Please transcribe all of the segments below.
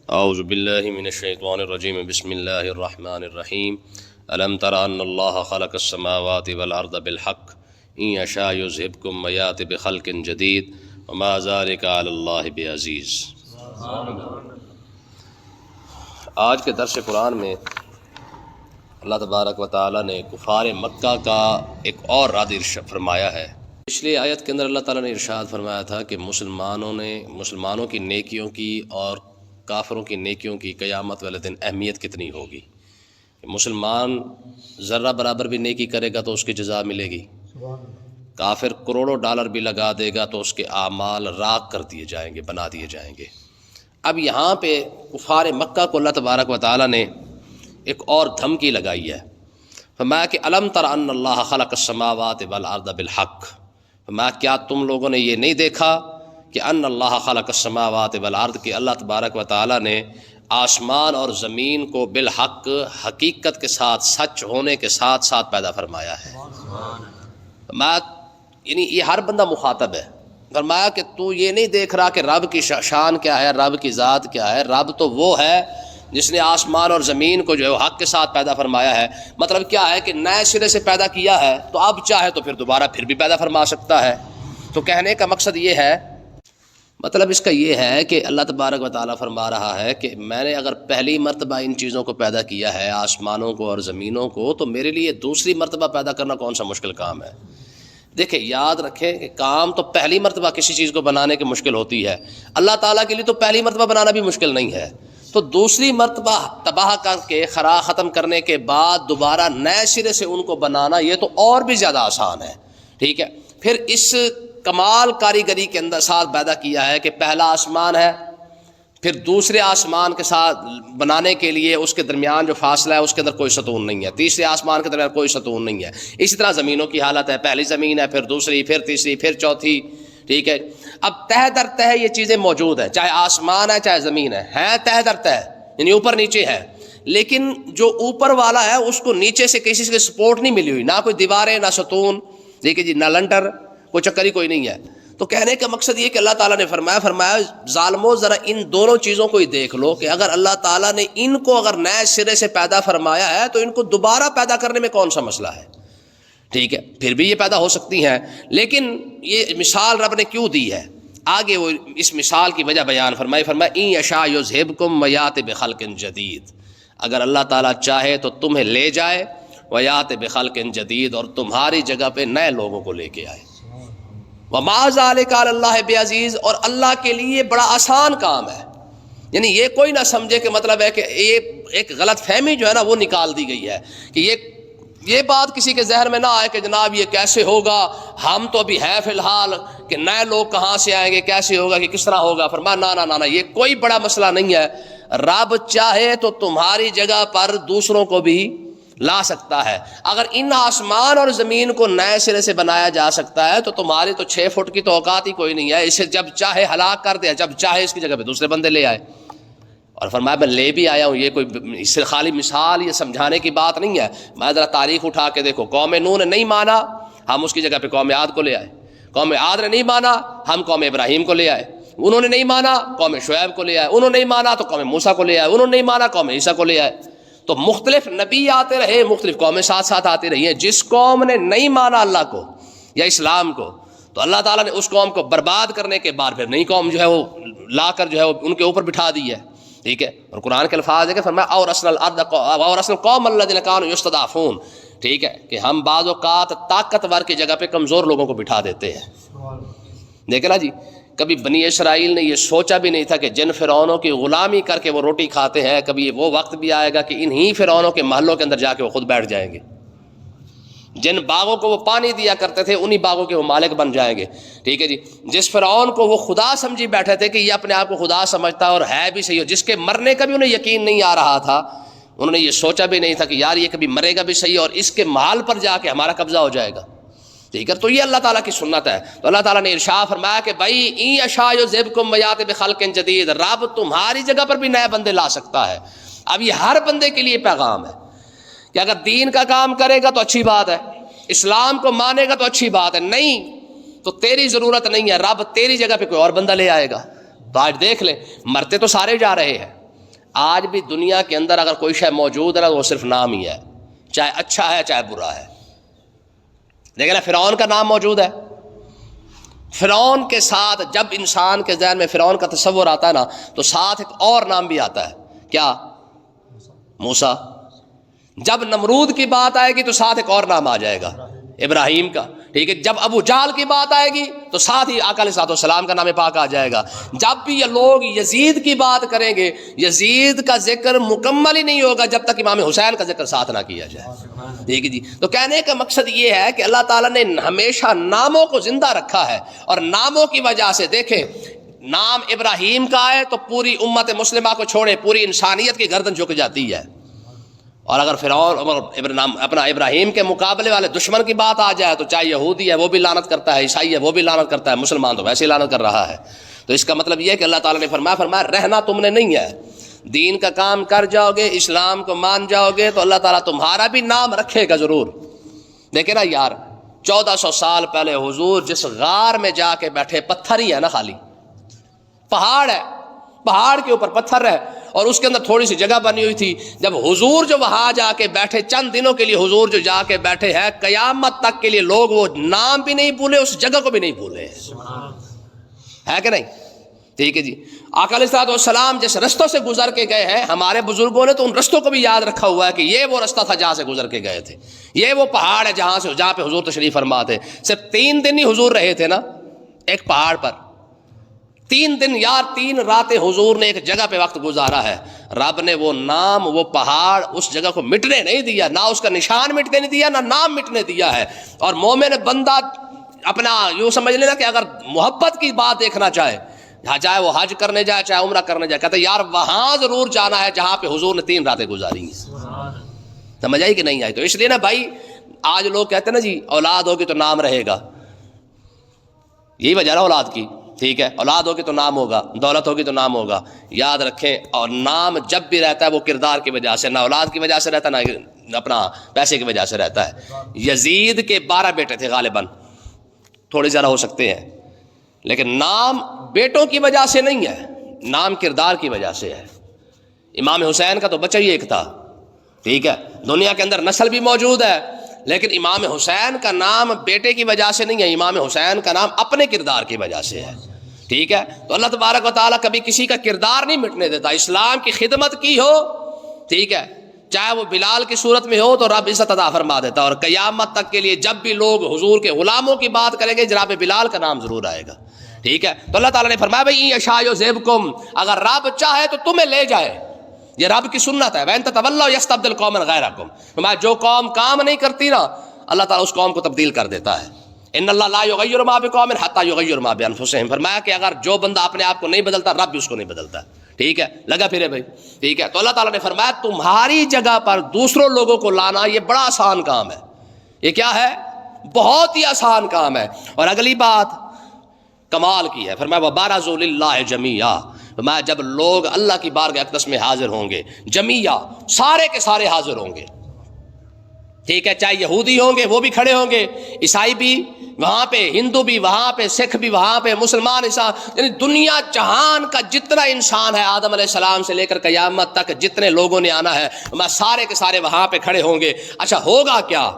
اعوذ باللہ من الشیطان الرجیم بسم اللہ الرحمن الرحیم الم تر ان اللہ خلق السماوات والارض بالحق ان یشاء یذہبکم ویأت بخلق جدید وما ذلک علی اللہ بعزیز۔ آج کے درس قرآن میں اللہ تبارک و تعالیٰ نے کفار مکہ کا ایک اور رد فرمایا ہے۔ پچھلی آیت کے اندر اللہ تعالیٰ نے ارشاد فرمایا تھا کہ مسلمانوں کی نیکیوں کی اور کافروں کی نیکیوں کی قیامت والے دن اہمیت کتنی ہوگی۔ مسلمان ذرہ برابر بھی نیکی کرے گا تو اس کی جزا ملے گی، کافر کروڑوں ڈالر بھی لگا دے گا تو اس کے اعمال راک کر دیے جائیں گے، بنا دیے جائیں گے۔ اب یہاں پہ کفار مکہ کو اللہ تبارک و تعالیٰ نے ایک اور دھمکی لگائی ہے۔ فرمایا کہ الم تر ان اللہ خلق السماوات والارض بالحق، فرمایا کیا تم لوگوں نے یہ نہیں دیکھا کہ ان اللہ خلق السماوات والارض، کہ اللہ تبارک و تعالیٰ نے آسمان اور زمین کو بالحق، حقیقت کے ساتھ، سچ ہونے کے ساتھ ساتھ پیدا فرمایا ہے۔ فرمایا یعنی یہ ہر بندہ مخاطب ہے۔ فرمایا کہ تو یہ نہیں دیکھ رہا کہ رب کی شان کیا ہے، رب کی ذات کیا ہے۔ رب تو وہ ہے جس نے آسمان اور زمین کو جو ہے حق کے ساتھ پیدا فرمایا ہے۔ مطلب کیا ہے کہ نئے سرے سے پیدا کیا ہے تو اب چاہے تو پھر دوبارہ پھر بھی پیدا فرما سکتا ہے۔ تو کہنے کا مقصد یہ ہے، مطلب اس کا یہ ہے کہ اللہ تبارک و تعالیٰ فرما رہا ہے کہ میں نے اگر پہلی مرتبہ ان چیزوں کو پیدا کیا ہے، آسمانوں کو اور زمینوں کو، تو میرے لیے دوسری مرتبہ پیدا کرنا کون سا مشکل کام ہے۔ دیکھیں، یاد رکھیں کہ کام تو پہلی مرتبہ کسی چیز کو بنانے کی مشکل ہوتی ہے، اللہ تعالیٰ کے لیے تو پہلی مرتبہ بنانا بھی مشکل نہیں ہے۔ تو دوسری مرتبہ تباہ کر کے خرا ختم کرنے کے بعد دوبارہ نئے سرے سے ان کو بنانا، یہ تو اور بھی زیادہ آسان ہے۔ ٹھیک ہے، پھر اس کمال کاریگری کے اندر ساتھ پیدا کیا ہے کہ پہلا آسمان ہے، پھر دوسرے آسمان کے ساتھ بنانے کے لیے اس کے درمیان جو فاصلہ ہے اس کے اندر کوئی ستون نہیں ہے، تیسرے آسمان کے درمیان کوئی ستون نہیں ہے۔ اسی طرح زمینوں کی حالت ہے، پہلی زمین ہے، پھر دوسری، پھر تیسری، پھر چوتھی۔ ٹھیک ہے، اب تہ در تہ یہ چیزیں موجود ہیں، چاہے آسمان ہے چاہے زمین ہے تہ در تہ، یعنی اوپر نیچے ہے، لیکن جو اوپر والا ہے اس کو نیچے سے کسی سے سپورٹ نہیں ملی ہوئی، نہ کوئی دیواریں، نہ ستون، دیکھیے جی، نہ لنٹر، کوئی چکری کوئی نہیں ہے۔ تو کہنے کا مقصد یہ کہ اللہ تعالیٰ نے فرمایا ظالمو ذرا ان دونوں چیزوں کو ہی دیکھ لو کہ اگر اللہ تعالیٰ نے ان کو اگر نئے سرے سے پیدا فرمایا ہے تو ان کو دوبارہ پیدا کرنے میں کون سا مسئلہ ہے۔ ٹھیک ہے، پھر بھی یہ پیدا ہو سکتی ہیں، لیکن یہ مثال رب نے کیوں دی ہے، آگے وہ اس مثال کی وجہ بیان فرمائی ان یشاء یذہبکم ویأت بخلق جدید، اگر اللہ تعالیٰ چاہے تو تمہیں لے جائے، ویأت بخلق جدید، اور تمہاری جگہ پہ نئے لوگوں کو لے کے آئے۔ وما ذلک علی اللہ بعزیز، اور اللہ کے لیے بڑا آسان کام ہے۔ یعنی یہ کوئی نہ سمجھے کہ مطلب ہے کہ ایک غلط فہمی جو ہے نا وہ نکال دی گئی ہے کہ یہ بات کسی کے ذہن میں نہ آئے کہ جناب یہ کیسے ہوگا، ہم تو ابھی ہے فی الحال کہ نئے لوگ کہاں سے آئیں گے، کیسے ہوگا، کہ کس طرح ہوگا۔ فرمایا نہ، یہ کوئی بڑا مسئلہ نہیں ہے، رب چاہے تو تمہاری جگہ پر دوسروں کو بھی لا سکتا ہے۔ اگر ان آسمان اور زمین کو نئے سرے سے بنایا جا سکتا ہے تو تمہاری تو 6 فٹ کی تو اوقات ہی کوئی نہیں ہے، اسے جب چاہے ہلاک کر دے، جب چاہے اس کی جگہ پہ دوسرے بندے لے آئے۔ اور فرمایا میں لے بھی آیا ہوں، یہ کوئی اس سے خالی مثال یہ سمجھانے کی بات نہیں ہے۔ میں ذرا تاریخ اٹھا کے دیکھو، قوم نوح نے نہیں مانا، ہم اس کی جگہ پہ قوم عاد کو لے آئے۔ قوم عاد نے نہیں مانا، ہم قوم ابراہیم کو لے آئے۔ انہوں نے نہیں مانا، قوم شعیب کو لے آئے۔ انہوں نے نہیں مانا تو قوم موسیٰ کو لے آئے۔ انہوں نے نہیں مانا، قوم عیسیٰ کو لے آئے۔ تو مختلف نبی آتے رہے، مختلف قومیں ساتھ ساتھ آتی رہی ہیں۔ جس قوم نے نہیں مانا اللہ کو یا اسلام کو، تو اللہ تعالیٰ نے اس قوم کو برباد کرنے کے بعد پھر نئی قوم جو ہے وہ لا کر جو ہے وہ ان کے اوپر بٹھا دی ہے۔ ٹھیک ہے، اور قرآن کے الفاظ ہے کہ فرمایا اورثنا الارض اورثنا القوم الذین کانوا یستضعفون۔ ٹھیک ہے، کہ ہم بعض اوقات طاقتور کی جگہ پہ کمزور لوگوں کو بٹھا دیتے ہیں۔ دیکھیں نا جی، کبھی بنی اسرائیل نے یہ سوچا بھی نہیں تھا کہ جن فرعونوں کی غلامی کر کے وہ روٹی کھاتے ہیں، کبھی وہ وقت بھی آئے گا کہ انہی فرعونوں کے محلوں کے اندر جا کے وہ خود بیٹھ جائیں گے۔ جن باغوں کو وہ پانی دیا کرتے تھے انہی باغوں کے وہ مالک بن جائیں گے۔ ٹھیک ہے جی، جس فرعون کو وہ خدا سمجھی بیٹھے تھے کہ یہ اپنے آپ کو خدا سمجھتا ہے اور ہے بھی صحیح، جس کے مرنے کا بھی انہیں یقین نہیں آ رہا تھا، انہوں نے یہ سوچا بھی نہیں تھا کہ یار یہ کبھی مرے گا بھی صحیح اور اس کے محل پر جا کے ہمارا قبضہ ہو جائے گا۔ ٹھیک ہے، تو یہ اللہ تعالیٰ کی سنت ہے۔ تو اللہ تعالیٰ نے ارشاد فرمایا کہ بھائی ان یشاء یذہبکم ویأت بخلق جدید، رب تمہاری جگہ پر بھی نئے بندے لا سکتا ہے۔ اب یہ ہر بندے کے لیے پیغام ہے کہ اگر دین کا کام کرے گا تو اچھی بات ہے، اسلام کو مانے گا تو اچھی بات ہے، نہیں تو تیری ضرورت نہیں ہے، رب تیری جگہ پہ کوئی اور بندہ لے آئے گا۔ تو آج دیکھ لیں، مرتے تو سارے جا رہے ہیں، آج بھی دنیا کے اندر اگر کوئی شے موجود ہے نا، وہ صرف نام ہی ہے، چاہے اچھا ہے چاہے برا ہے. لیکن فرعون کا نام موجود ہے. فرعون کے ساتھ جب انسان کے ذہن میں فرعون کا تصور آتا ہے نا، تو ساتھ ایک اور نام بھی آتا ہے. کیا؟ موسیٰ. جب نمرود کی بات آئے گی تو ساتھ ایک اور نام آ جائے گا، ابراہیم کا. ٹھیک ہے. جب ابو جہل کی بات آئے گی تو ساتھ ہی آقا علیہ السلام کا نام پاک آ جائے گا. جب بھی یہ لوگ یزید کی بات کریں گے، یزید کا ذکر مکمل ہی نہیں ہوگا جب تک امام حسین کا ذکر ساتھ نہ کیا جائے. ٹھیک ہے جی. تو کہنے کا مقصد یہ ہے کہ اللہ تعالیٰ نے ہمیشہ ناموں کو زندہ رکھا ہے، اور ناموں کی وجہ سے دیکھیں، نام ابراہیم کا ہے تو پوری امت مسلمہ کو چھوڑے پوری انسانیت کی گردن جھک جاتی ہے. اور اگر فرعون اپنا ابراہیم کے مقابلے والے دشمن کی بات آ جائے تو چاہے یہودی ہے وہ بھی لعنت کرتا ہے، عیسائی ہے وہ بھی لعنت کرتا ہے، مسلمان تو ویسے ہی لعنت کر رہا ہے. تو اس کا مطلب یہ ہے کہ اللہ تعالیٰ نے فرمایا رہنا تم نے نہیں ہے، دین کا کام کر جاؤ گے، اسلام کو مان جاؤ گے تو اللہ تعالیٰ تمہارا بھی نام رکھے گا ضرور. دیکھیں نا یار، 1400 سال پہلے حضور جس غار میں جا کے بیٹھے، پتھر ہی ہے نا، خالی پہاڑ ہے، پہاڑ کے اوپر پتھر ہے، اور اس کے اندر تھوڑی سی جگہ بنی ہوئی تھی. جب حضور جو وہاں جا کے بیٹھے، چند دنوں کے لیے حضور جو جا کے بیٹھے ہیں، قیامت تک کے لیے لوگ وہ نام بھی نہیں بھولے، اس جگہ کو بھی نہیں بھولے. ہے کہ نہیں؟ ٹھیک ہے جی. آقا علیہ السلام جس رستوں سے گزر کے گئے ہیں، ہمارے بزرگوں نے تو ان رستوں کو بھی یاد رکھا ہوا ہے کہ یہ وہ رستہ تھا جہاں سے گزر کے گئے تھے، یہ وہ پہاڑ ہے جہاں پہ حضور تشریف فرما تھے. صرف 3 دن ہی حضور رہے تھے نا ایک پہاڑ پر. 3 دن یار 3 راتیں حضور نے ایک جگہ پہ وقت گزارا ہے. رب نے وہ نام، وہ پہاڑ، اس جگہ کو مٹنے نہیں دیا، نہ اس کا نشان مٹنے نہیں دیا، نہ نام مٹنے دیا ہے. اور مومن بندہ اپنا یوں سمجھ لینا کہ اگر محبت کی بات دیکھنا چاہے، چاہے وہ حج کرنے جائے چاہے عمرہ کرنے جائے، کہتے یار وہاں ضرور جانا ہے جہاں پہ حضور نے 3 راتیں گزاری ہیں. سمجھ آئی کہ نہیں آئی؟ تو اس لیے نا بھائی، آج لوگ کہتے ہیں نا جی اولاد ہوگی تو نام رہے گا، یہی وجہ ہے اولاد کی. ٹھیک ہے، اولاد ہوگی تو نام ہوگا، دولت ہوگی تو نام ہوگا. یاد رکھیں، اور نام جب بھی رہتا ہے وہ کردار کی وجہ سے، نہ اولاد کی وجہ سے رہتا ہے نہ اپنا پیسے کی وجہ سے رہتا ہے. یزید کے 12 بیٹے تھے غالباً، تھوڑے زیادہ ہو سکتے ہیں، لیکن نام بیٹوں کی وجہ سے نہیں ہے، نام کردار کی وجہ سے ہے. امام حسین کا تو بچہ ہی ایک تھا. ٹھیک ہے، دنیا کے اندر نسل بھی موجود ہے، لیکن امام حسین کا نام بیٹے کی وجہ سے نہیں ہے، امام حسین کا نام اپنے کردار کی وجہ سے ہے. ٹھیک ہے. تو اللہ تبارک و تعالیٰ کبھی کسی کا کردار نہیں مٹنے دیتا. اسلام کی خدمت کی ہو، ٹھیک ہے، چاہے وہ بلال کی صورت میں ہو تو رب عزت عطا فرما دیتا. اور قیامت تک کے لیے جب بھی لوگ حضور کے غلاموں کی بات کریں گے، جناب بلال کا نام ضرور آئے گا. ٹھیک ہے. تو اللہ تعالیٰ نے فرمایا بھائی یشاء یذہبکم، اگر رب چاہے تو تمہیں لے جائے. یہ رب کی سنت ہے. وَإِن تَتَوَلَّوْا يَسْتَبْدِلْ قَوْمًا غَيْرَكُمْ، جو قوم کام نہیں کرتی نا، اللہ تعالیٰ اس قوم کو تبدیل کر دیتا ہے. ان اللہ لا یغیر ما بقوم حتی یغیر ما بانفسہم، فرمایا کہ اگر جو بندہ اپنے آپ کو نہیں بدلتا، رب بھی اس کو نہیں بدلتا. ٹھیک ہے، لگا پھرے بھائی. ٹھیک ہے. تو اللہ تعالیٰ نے فرمایا تمہاری جگہ پر دوسروں لوگوں کو لانا یہ بڑا آسان کام ہے. یہ کیا ہے؟ بہت ہی آسان کام ہے. اور اگلی بات کمال کی ہے، فرمایا وَبَارَزُوا لِلَّهِ جَمِيعًا، فرمایا جب لوگ اللہ کی بارگاہ اقدس میں حاضر ہوں گے، جمیعہ سارے کے سارے حاضر ہوں گے. ٹھیک ہے، چاہے یہودی ہوں گے وہ بھی کھڑے ہوں گے، عیسائی بھی وہاں پہ، ہندو بھی وہاں پہ، سکھ بھی وہاں پہ، مسلمان یعنی دنیا جہان کا جتنا انسان ہے، آدم علیہ السلام سے لے کر قیامت تک جتنے لوگوں نے آنا ہے، میں سارے کے سارے وہاں پہ کھڑے ہوں گے. اچھا ہوگا کیا؟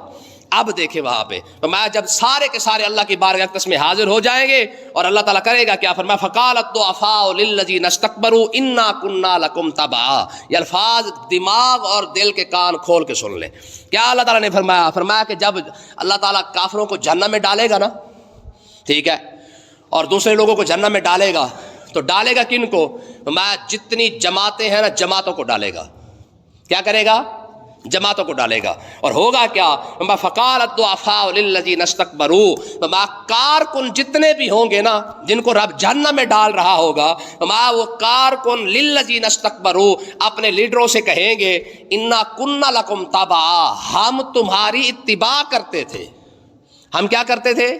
اب دیکھیں وہاں پہ میں جب سارے کے سارے اللہ کی بارگاہ اقدس میں حاضر ہو جائیں گے، اور اللہ تعالیٰ کرے گا کیا؟ فرمایا فقالت الضعفاء للذین استکبروا انا کنا لکم تبعا. یہ الفاظ دماغ اور دل کے کان کھول کے سن لیں. کیا اللہ تعالیٰ نے فرمایا کہ جب اللہ تعالیٰ کافروں کو جہنم میں ڈالے گا نا، ٹھیک ہے، اور دوسرے لوگوں کو جہنم میں ڈالے گا، تو ڈالے گا کن کو؟ فرمایا جتنی جماعتیں ہیں نا، جماعتوں کو ڈالے گا. کیا کرے گا؟ جماعتوں کو ڈالے گا. اور ہوگا کیا؟ فقالت الضعفاء للذین استکبروا، کارکن جتنے بھی ہوں گے نا، جن کو رب جہنم میں ڈال رہا ہوگا، وہ کارکن للذین استکبروا اپنے لیڈروں سے کہیں گے انا کنا لکم تبعا، ہم تمہاری اتباع کرتے تھے. ہم کیا کرتے تھے؟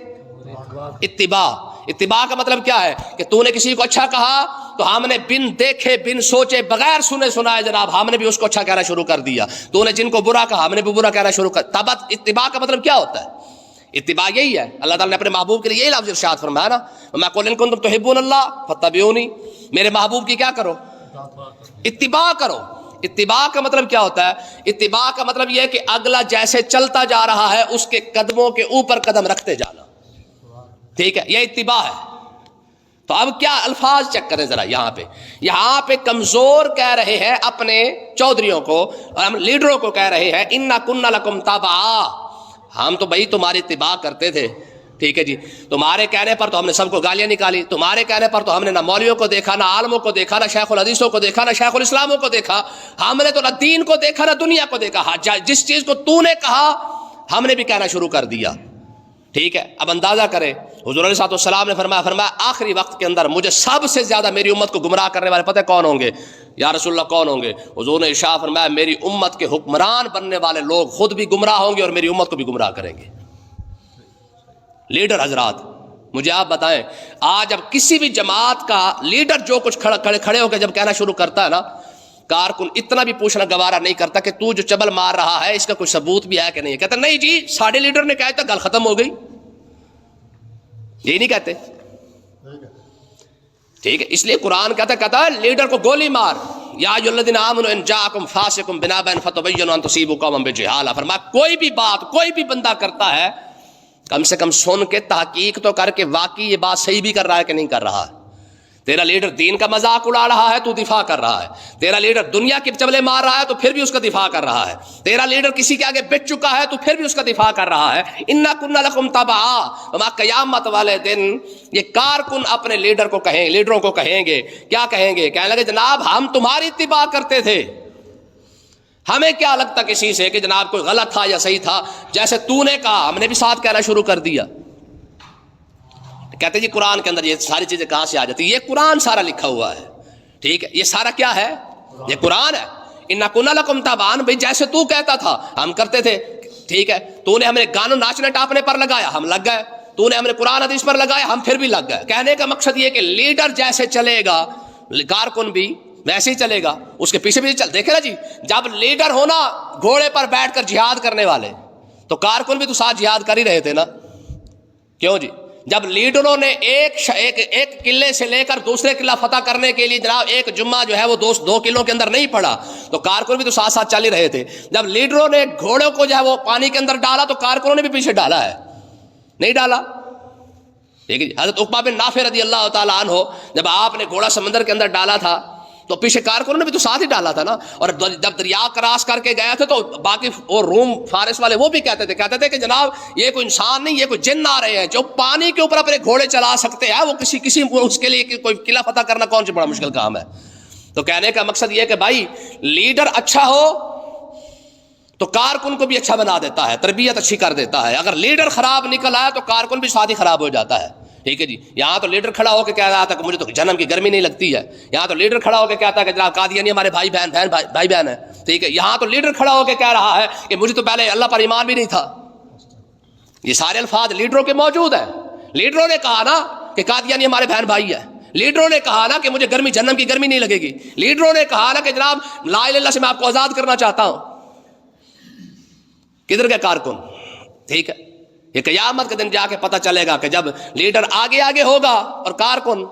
اتباع. اتباع کا مطلب کیا ہے؟ کہ تو نے کسی کو اچھا کہا تو ہم نے بن دیکھے بن سوچے بغیر سنے سنائے جناب ہم نے بھی اس کو اچھا کہنا شروع کر دیا. تو نے جن کو برا کہا ہم نے بھی برا کہنا شروع کر. اتباع کا مطلب کیا ہوتا ہے؟ اتباع یہی ہے. اللہ تعالیٰ نے اپنے محبوب کے لیے یہی لفظ ارشاد فرمایا نا، میں قل ان کنتم تحبون اللہ فاتبعونی، میرے محبوب کی کیا کرو؟ اتباع کرو. اتباع کا مطلب کیا ہوتا ہے؟ اتباع کا مطلب یہ ہے کہ اگلا جیسے چلتا جا رہا ہے اس کے قدموں کے اوپر قدم رکھتے جانا. ٹھیک ہے، یہ اتباع ہے. تو اب کیا الفاظ چیک کریں ذرا. یہاں پہ کمزور کہہ رہے ہیں اپنے چودھریوں کو اور ہم لیڈروں کو کہہ رہے ہیں انا کننا لکم تابعا، ہم تو بھائی تمہاری اتباع کرتے تھے. ٹھیک ہے جی، تمہارے کہنے پر تو ہم نے سب کو گالیاں نکالی، تمہارے کہنے پر تو ہم نے نہ مولویوں کو دیکھا، نہ عالموں کو دیکھا، نہ شیخ الحدیثوں کو دیکھا، نہ شیخ الاسلاموں کو دیکھا. ہم نے تو نہ دین کو دیکھا نہ دنیا کو دیکھا. جس چیز کو تو نے کہا ہم نے بھی کہنا شروع کر دیا. ٹھیک ہے، اب اندازہ کریں حضور علیہ السلام نے فرمایا آخری وقت کے اندر مجھے سب سے زیادہ میری امت کو گمراہ کرنے والے پتہ کون ہوں گے؟ یا رسول اللہ کون ہوں گے؟ حضور نے ارشاد فرمایا میری امت کے حکمران بننے والے لوگ خود بھی گمراہ ہوں گے اور میری امت کو بھی گمراہ کریں گے. لیڈر حضرات مجھے آپ بتائیں، آج اب کسی بھی جماعت کا لیڈر جو کچھ کھڑے ہو کے جب کہنا شروع کرتا ہے نا، کارکن اتنا بھی پوچھنا گوارا نہیں کرتا کہ تو جو چبل مار رہا ہے اس کا کوئی ثبوت بھی ہے کہ نہیں. کہتا نہیں جی ساڑھے لیڈر نے کہا تھا گل ختم ہو گئی. یہی نہیں کہتے. ٹھیک ہے، اس لیے قرآن کہتا ہے لیڈر کو گولی مار. یا ایھا الذین آمنوا ان جاءکم فاسق بنبأ فتبینوا ان تصیبوا قوما بجہالہ. فرمایا کوئی بھی بات کوئی بھی بندہ کرتا ہے کم سے کم سن کے تحقیق تو کر کے واقعی یہ بات صحیح بھی کر رہا ہے کہ نہیں کر رہا ہے. تیرا لیڈر دین کا مذاق اڑا رہا ہے تو دفاع کر رہا ہے. تیرا لیڈر دنیا کے چبلے مار رہا ہے تو پھر بھی اس کا دفاع کر رہا ہے. تیرا لیڈر کسی کے آگے بچ چکا ہے تو پھر بھی اس کا دفاع کر رہا ہے. انا کننا لکم تبعا. وما قیامت والے دن یہ کارکن اپنے لیڈروں کو کہیں گے. کیا کہیں گے؟ کہنے لگے جناب ہم تمہاری اتباع کرتے تھے، ہمیں کیا لگتا کسی سے کہ جناب کوئی غلط تھا یا صحیح تھا، جیسے تو نے کہا ہم نے بھی ساتھ کہنا شروع کر دیا. کہتے جی قرآن کے اندر یہ ساری چیزیں کہاں سے آ جاتی؟ یہ قرآن سارا لکھا ہوا ہے. ٹھیک ہے، یہ سارا کیا ہے؟ یہ قرآن ہے. انا کننا لکم تابعا، بھائی جیسے تو کہتا تھا ہم کرتے تھے. ٹھیک ہے، تو نے ہمیں گانوں ناچنے ٹاپنے پر لگایا ہم لگ گئے، تو نے ہمیں قرآن حدیث پر لگایا ہم پھر بھی لگ گئے. کہنے کا مقصد یہ کہ لیڈر جیسے چلے گا کارکن بھی ویسے ہی چلے گا، اس کے پیچھے چل. دیکھے نا جی، جب لیڈر ہونا گھوڑے پر بیٹھ کر جہاد کرنے والے تو کارکن بھی تو ساتھ جہاد کر ہی رہے تھے نا. کیوں جی؟ جب لیڈروں نے ایک قلعے سے لے کر دوسرے قلعہ فتح کرنے کے لیے جناب ایک جمعہ جو ہے وہ 2 قلعوں کے اندر نہیں پڑا تو کارکن بھی تو ساتھ ساتھ چل ہی رہے تھے. جب لیڈروں نے گھوڑوں کو جو ہے وہ پانی کے اندر ڈالا تو کارکنوں نے بھی پیچھے ڈالا ہے؟ نہیں ڈالا. ٹھیک ہے، حضرت عقبہ بن نافع رضی اللہ تعالیٰ عنہ جب آپ نے گھوڑا سمندر کے اندر ڈالا تھا تو پیچھے کارکنوں نے بھی تو ساتھ ہی ڈالا تھا نا. اور جب دریا کراس کر کے گیا تھا تو باقی اور روم فارس والے وہ بھی کہتے تھے کہ جناب یہ کوئی انسان نہیں، یہ کوئی جن آ رہے ہیں جو پانی کے اوپر اپنے گھوڑے چلا سکتے ہیں. وہ کسی اس کے لیے کوئی قلعہ فتح کرنا کون سی بڑا مشکل کام ہے. تو کہنے کا مقصد یہ کہ بھائی لیڈر اچھا ہو تو کارکن کو بھی اچھا بنا دیتا ہے، تربیت اچھی کر دیتا ہے. اگر لیڈر خراب نکل آیا تو کارکن بھی ساتھ ہی خراب ہو جاتا ہے. ٹھیک ہے جی، یہاں تو لیڈر کھڑا ہو کے کہہ رہا تھا کہ مجھے تو جہنم کی گرمی نہیں لگتی ہے. یہاں تو لیڈر کھڑا ہو کے کہتا ہے کہ جناب قادیانی ہمارے بھائی بہن ہیں. ٹھیک ہے، یہاں تو لیڈر کھڑا ہو کے کہہ رہا ہے کہ مجھے تو پہلے اللہ پر ایمان بھی نہیں تھا. یہ سارے الفاظ لیڈروں کے موجود ہیں. لیڈروں نے کہا نا کہ قادیانی ہمارے بہن بھائی ہیں. لیڈروں نے کہا نا کہ مجھے جہنم کی گرمی نہیں لگے گی. لیڈروں نے کہا نا کہ جناب لا الہ الا اللہ سے میں آپ کو آزاد کرنا چاہتا ہوں. کدھر گئے کارکن؟ ٹھیک ہے، یہ قیامت کے دن جا کے پتہ چلے گا کہ جب لیڈر آگے ہوگا اور کارکن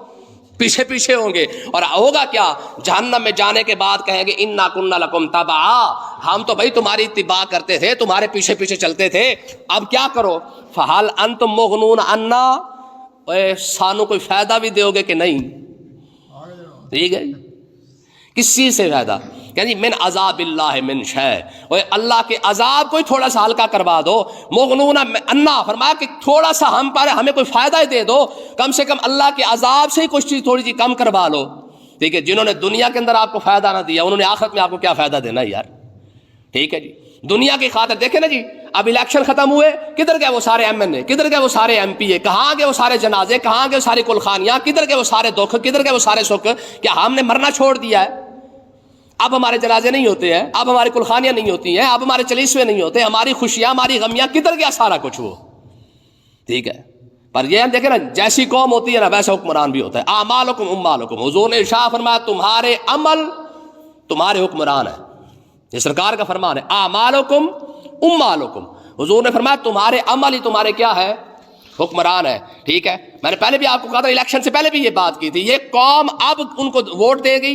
پیچھے ہوں گے. اور ہوگا کیا؟ جہنم میں جانے کے بعد کہیں گے انا کننا لکم تبعا، ہم تو بھائی تمہاری اتباع کرتے تھے، تمہارے پیچھے چلتے تھے. اب کیا کرو؟ فہل انتم مغنون عنا، سانو کوئی فائدہ بھی دو گے کہ نہیں؟ ٹھیک ہے، کس چیز سے فائدہ؟ یعنی من عذاب اللہ من شے، اللہ کے عذاب کوئی تھوڑا سا ہلکا کروا دو. مغنون عنا، فرمایا کہ تھوڑا سا ہمیں کوئی فائدہ ہی دے دو، کم سے کم اللہ کے عذاب سے ہی کچھ چیز تھوڑی سی کم کروا لو. ٹھیک ہے، جنہوں نے دنیا کے اندر آپ کو فائدہ نہ دیا انہوں نے آخرت میں آپ کو کیا فائدہ دینا یار. ٹھیک ہے جی، دنیا کی خاطر دیکھیں نا جی، اب الیکشن ختم ہوئے، کدھر گئے وہ سارے MNA، کدھر گئے وہ سارے MP، کہاں گئے وہ سارے جنازے، کہاں گئے وہ ساری کلخانیاں، کدھر گئے وہ سارے دکھ، کدھر گئے وہ سارے سکھ؟ کیا ہم نے مرنا چھوڑ دیا ہے؟ اب ہمارے جنازے نہیں ہوتے ہیں، اب ہماری کلخانیاں نہیں ہوتی ہیں، اب ہمارے چلیسوے نہیں ہوتے، ہماری خوشیاں ہماری غمیاں، کدھر گیا سارا کچھ وہ؟ ٹھیک ہے، پر یہ ہم دیکھیں نا جیسی قوم ہوتی ہے نا ویسا حکمران بھی ہوتا ہے. اعمالکم اموالکم، حضور نے ارشاد فرمایا تمہارے عمل تمہارے حکمران ہیں. یہ سرکار کا فرمان ہے، اعمالکم اموالکم. حضور نے فرمایا تمہارے عمل ہی تمہارے کیا ہے؟ حکمران ہے. ٹھیک ہے، میں نے پہلے بھی آپ کو کہا تھا، الیکشن سے پہلے بھی یہ بات کی تھی، یہ قوم اب ان کو ووٹ دے گی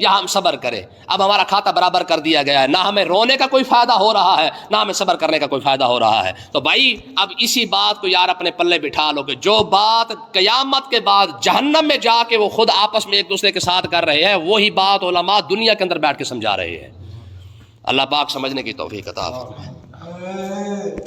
یا ہم صبر کریں. اب ہمارا کھاتا برابر کر دیا گیا ہے، نہ ہمیں رونے کا کوئی فائدہ ہو رہا ہے نہ ہمیں صبر کرنے کا کوئی فائدہ ہو رہا ہے. تو بھائی اب اسی بات کو یار اپنے پلے بٹھا لو کہ جو بات قیامت کے بعد جہنم میں جا کے وہ خود آپس میں ایک دوسرے کے ساتھ کر رہے ہیں، وہی بات علماء دنیا کے اندر بیٹھ کے سمجھا رہے ہیں. اللہ پاک سمجھنے کی توفیق عطا فرمائے.